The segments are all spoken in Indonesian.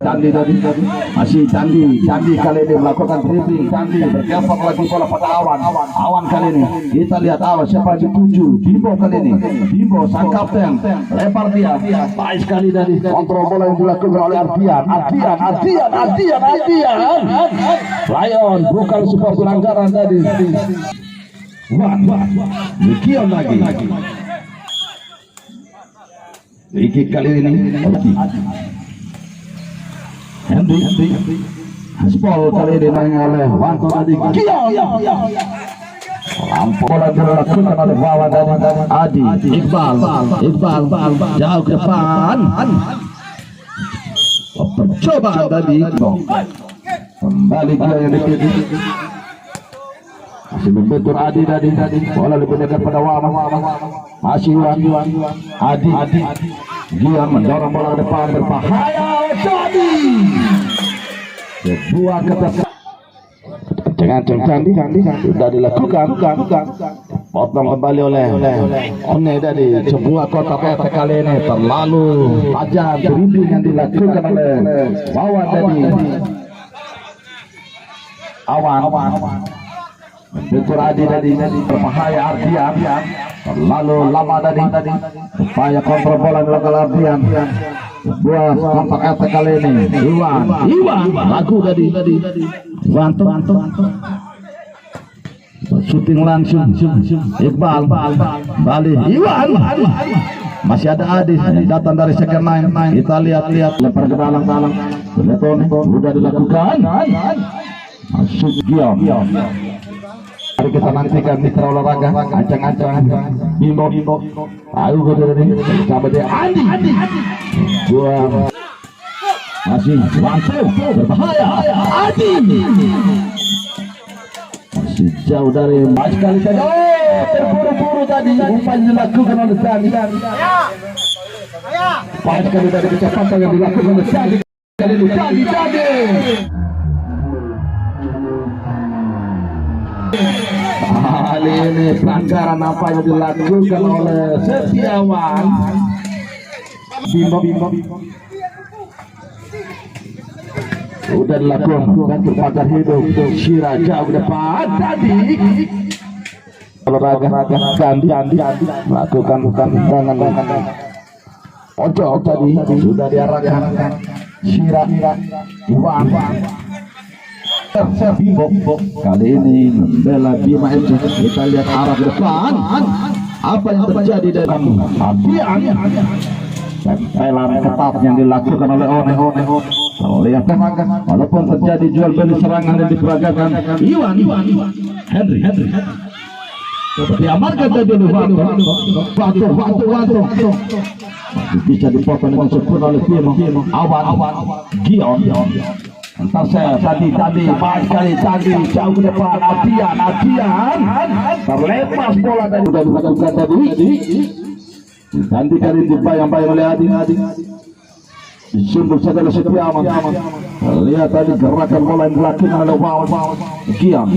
Candi tadi masih Candi kali ini melakukan dribbling. Candi bergeser lagi bola pada Awan kali ini kita lihat Awan siapa yang dituju. Bimbo kali ini, Bimbo sang kapten lempar dia baik sekali dari kontrol bola yang dilakukan oleh Ardian. Lion bukan sebuah pelanggaran tadi. Wah, Kion lagi. Iki kali ini Henry Haspol kali ini main oleh Wanto tadi. Lampu bola dilakukan oleh Wawan dan Adi. Iqbal jauh ke depan. Percobaan tadi kembali dia yang dipilih. Masih membentur Adi tadi. Bola lebih dekat pada Wawan. Masih Adi. Dia mendorong bola ke depan berbahaya. Jadi sebuah ketegangan Candi sudah dilakukan. Potong kembali oleh One dari sebuah kotak efek kali ini terlalu tajam dribbling yang dilakukan oleh Wawan tadi. Awan bentur Adi tadi berbahaya. Ardian terlalu lama tadi upaya kontrol bola dilakukan Ardian. Sebuah kontak efek kali ini Iwan lagu tadi Wanto syuting langsung Iqbal balik Iwan masih ada Adi datang dari second line. Kita lihat lempar ke dalam sudah dilakukan masuk Gion. Mari kita nantikan mitra olahraga ancang-ancang Bimbo ayo dari sama dia Adi buang masih Wanto berbahaya. Adi masih jauh dari baik sekali saja. Terburu-buru tadi umpan dilakukan oleh Candi. Baik sekali dari kecepatan yang dilakukan oleh Candi. Kali ini pelanggaran apa yang dilakukan oleh Setiawan. Bimbo sudah dilakukan ganti pagar hidup Syira jauh ke depan tadi olahraga Candi melakukan dengan pojok tadi sudah diarahkan Syira Iwan Bimbo kali ini membela Bima FC. Kita lihat arah ke depan apa yang terjadi dalam Ardian. Tempelan ketat yang dilakukan oleh One. Lihat walaupun terjadi jual beli serangan yang diperagakan Iwan Henry seperti amarkan tadi oleh Wanto bisa dipotong dengan sempurna oleh Bimo. Awan Gion entar saya tadi baik sekali Candi jauh ke depan. Ardian terlepas bola tadi sudah dilakukan tadi. Nanti kali dibayang-bayang oleh Adi disumbul saja oleh Setiawan. Lihat tadi gerakan bola yang dilakukan oleh Wawan. Gion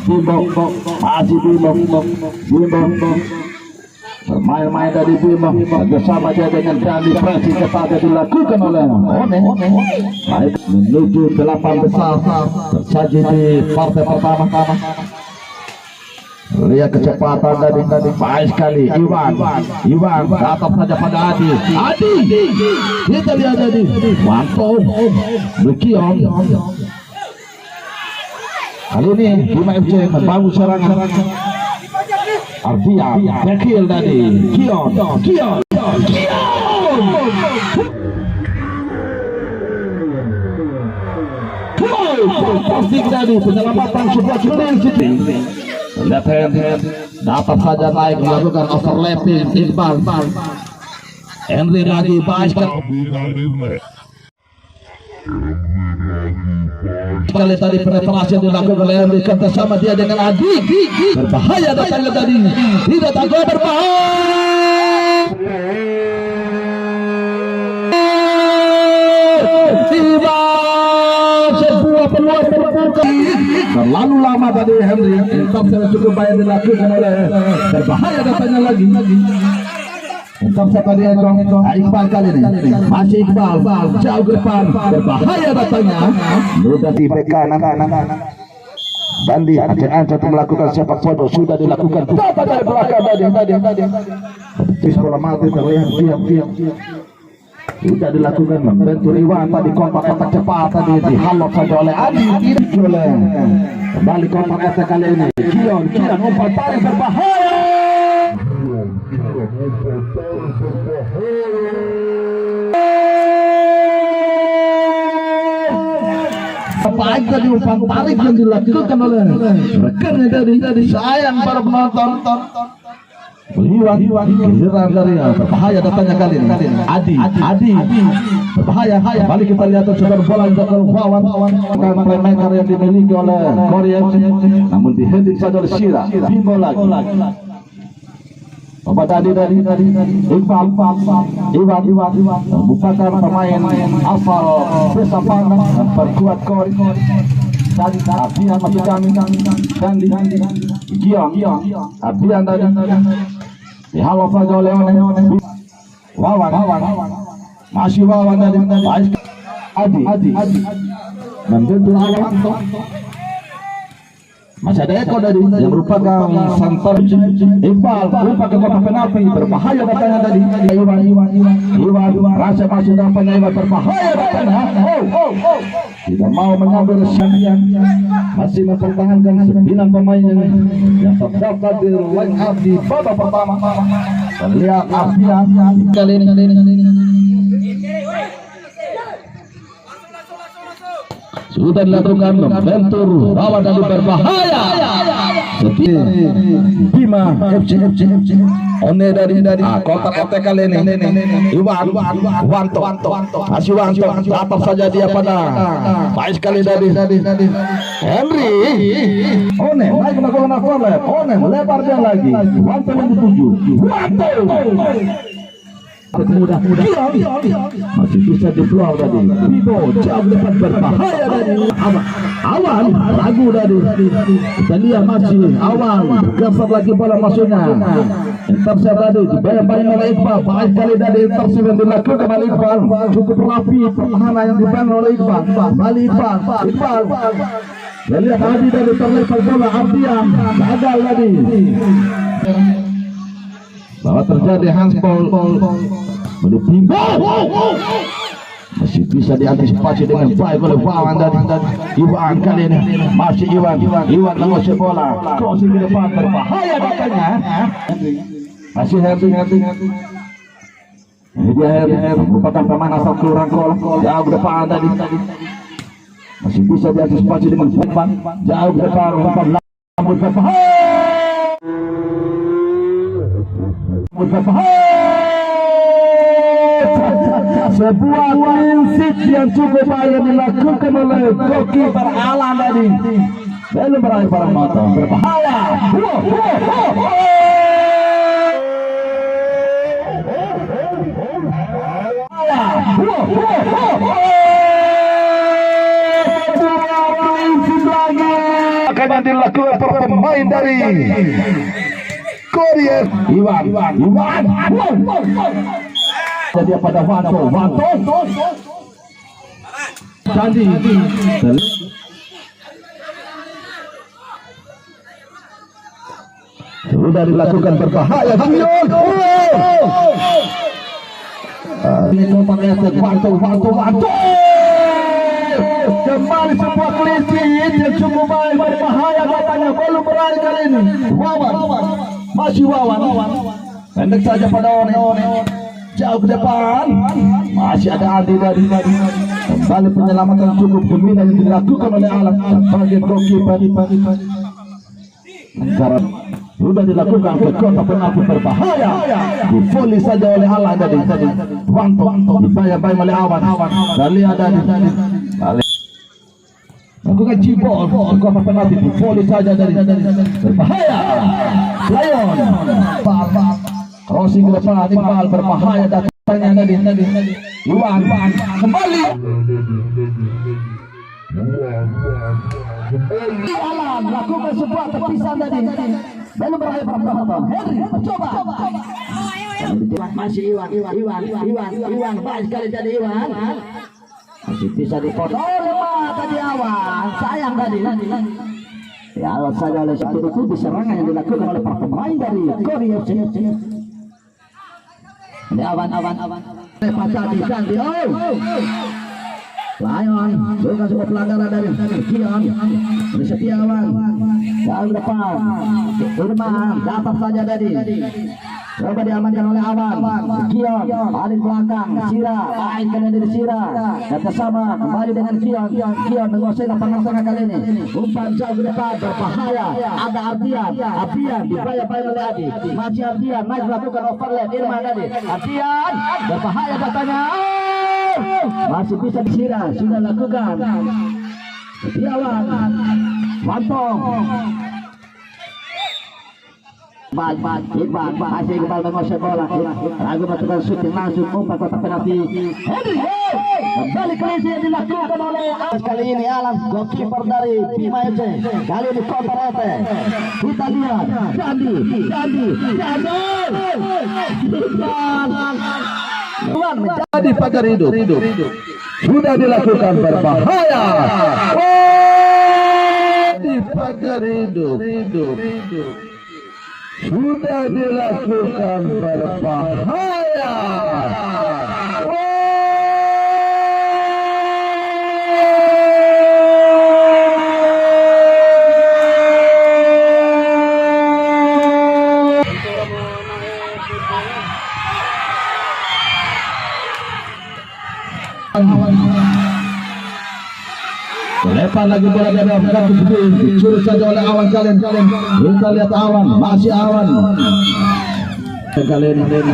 Bimbo masih Bimbo bermain-main dari Bimbo bersama dia dengan Candi. Presi ketat dilakukan oleh One. Baik menuju 8 besar tersaji di partai pertama. Lihat kecepatan tadi baik sekali Iwan datang saja pada Adi. Kita lihat tadi Wanto Gion. Kali ini Bima FC membangun serangan. Ardian Bekil tadi Gion fantastik tadi penyelamatan sebuah clean shooting. Lihat dapat saja naik melakukan overlapping Iqbal. Henry lagi baik sekali tadi penetrasi yang dilakukan oleh Henry kerjasama dia dengan Adi. Berbahaya datangnya tadi. Tidak takut berbahaya. Tiba sebuah peluang terbuka. Terlalu lama tadi Henry. Entah cukup banyak dilakukan oleh berbahaya datangnya lagi. Untuk siapa dia Iqbal kali ini masih Iqbal jauh ke depan, berbahaya datangnya. Sudah di bek kanan dan di ancam melakukan sepak foto sudah dilakukan. Dapat dari belakang tadi. Terus bola mati terlihat diam. Sudah dilakukan membentur Iwan tadi kontak cepat tadi dihalok saja oleh Adi, tidak oleh kembali kontak RT kali ini. Kion umpan tarik berbahaya. Baik tadi umpan tarik yang dilakukan oleh rekannya tadi. Sayang para penonton. Iwan giliran dari berbahaya datangnya kali ini. Adi berbahaya. Kembali kita lihat saudara bola jatuh lawan bukan playmaker yang dimiliki oleh Korea, namun diheading saja oleh Syira. Bimbo lagi. Coba tadi Iqbal Iwan merupakan pemain asal Desa Pandang dan perkuat Kori. Tadi Abian masih kami dan Giong Abian tadi dihalau saja oleh Wawan masih Wawan tadi Adi membentur Awan. Masih ada Eko dari yang merupakan santer Iqbal merupakan kotak penalti berbahaya datangnya tadi. Iwan rasa masih dampaknya Iwan berbahaya datangnya. Tidak mau mengambil yang masih mempertahankan 9 pemain yang terdaftar di line up di babak pertama. Terlihat Afian kali ini. Sudah dilakukan membentur lawan dari berbahaya. Bima FC One dari kotak RT kali ini. Iwan Wanto masih Wanto atas saja dia pada baik sekali dari Henry. One naik melakukan overlap. One melebar dia lagi. Wanto yang dituju. Wanto mudah masih bisa dipeluang tadi. Bibo jauh depan berbahaya tadi. Awan ragu tadi. Kita lihat masih Awan geser lagi bola masuknya. Intercept tadi dibayang-bayang oleh Iqbal. Baik kali tadi intercept yang dilakukan oleh Iqbal. Cukup rapi pertahanan yang dibangun oleh Iqbal. Balik Iqbal. Kita lihat Adi tadi terlepas bola Ardian gagal tadi. Bahwa terjadi handball oleh Bimbo. Masih bisa diantisipasi dengan baik oleh Wawan dan Iwan kali ini. Masih Iwan menguasai bola crossing ke depan berbahaya datanya. Masih Henry. Ini dia Henry merupakan pemain asal Kelurahan Kolong jauh ke depan tadi. Masih bisa diantisipasi dengan umpan jauh ke depan umpan lambut berbahaya. Sebuah prinsip yang cukup baik dilakukan oleh goalkeeper Alan tadi. Belum berakhir para penonton berbahaya. Akan dilakukan para pemain dari Korea. Iwan jadi pada Wanto Candi sudah dilakukan berbahaya. Wanto kembali sebuah clean yang cukup baik berbahaya katanya. Belum berakhir kali ini. Masih Wawan pendek saja pada One jauh ke depan. Masih ada Adi dari kembali penyelamatan cukup gembira yang dilakukan oleh Alan sebagai goalkeeper. Anggaran sudah dilakukan ke kotak penalti berbahaya. Di volley saja oleh Alan tadi. Wanto dibayang-bayang oleh Awan. Kali ada tadi. Lakukan jebol ke kotak penalti di volley saja dari berbahaya. Lion crossing ke depan Iqbal berbahaya datangnya tadi. Iwan kembali. Alan lakukan sebuah tepisan tadi. Belum berakhir penonton. Henry mencoba. Masih Iwan, baik sekali tadi Iwan. Masih bisa dipotong oleh tadi Awan. Sayang tadi. Ya, alat saja oleh satu itu serangan yang dilakukan oleh para pemain dari Korea FC. Ini Awan. Pasal di Sandi. Lion bukan sebuah pelanggaran dari Kion. Ini Setiawan jauh depan. Irman dapat saja tadi. Coba diamankan oleh Awan. Kion balik belakang. Sira mainkan dari Sira. Dan sama kembali dengan Kion. Kion menguasai lapangan tengah kali ini. Umpan jauh ke depan berbahaya. Ada Ardian dibayar-bayar oleh Adi. Masih Ardian naik melakukan overlap. Irman tadi. Ardian berbahaya katanya. Masih bisa disirah, sudah lakukan. Setiawan, mantap. Iqbal, masih Iqbal menguasai bola. Ragu masukkan shooting langsung umpan kotak penalti. Kembali kali yang dilakukan oleh kali ini Alan, goalkeeper dari Bima FC. Kali ini counter attack. Kita lihat, Dandi. Menjadi pagar hidup sudah dilakukan berbahaya. Di pagar hidup sudah dilakukan berbahaya. Lepas lagi bola dari kartu kuning dicuri saja oleh Awan kalian. Kita lihat Awan, masih Awan. Kalian Iwan.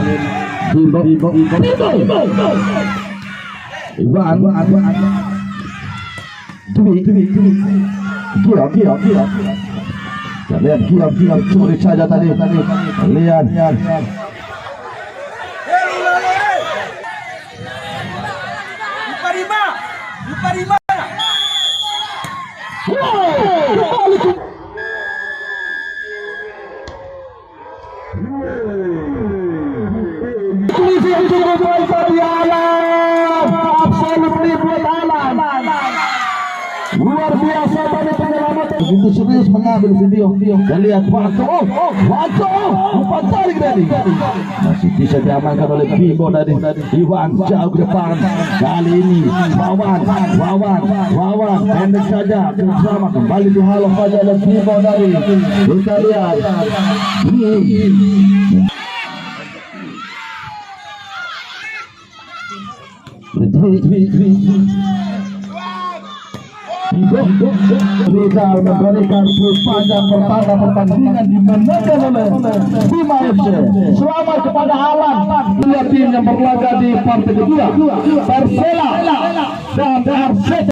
Kalian Kiam curi saja tadi. Lihat. Lupa. Luar biasa tadi penyelamatan. Begitu serius mengambil video. Dan lihat umpan tarik tadi. Masih bisa diamankan oleh Bimo tadi. Iwan jauh ke depan. Kali ini Wawan pendek saja bersama kembali dihalau saja oleh Bimo tadi. Kita lihat. Rizal memberikan sepanjang pertandingan dimenangkan oleh Bima FC. Selamat kepada Alan. Dua tim yang berlaga di partai kedua, Persela dan RCT.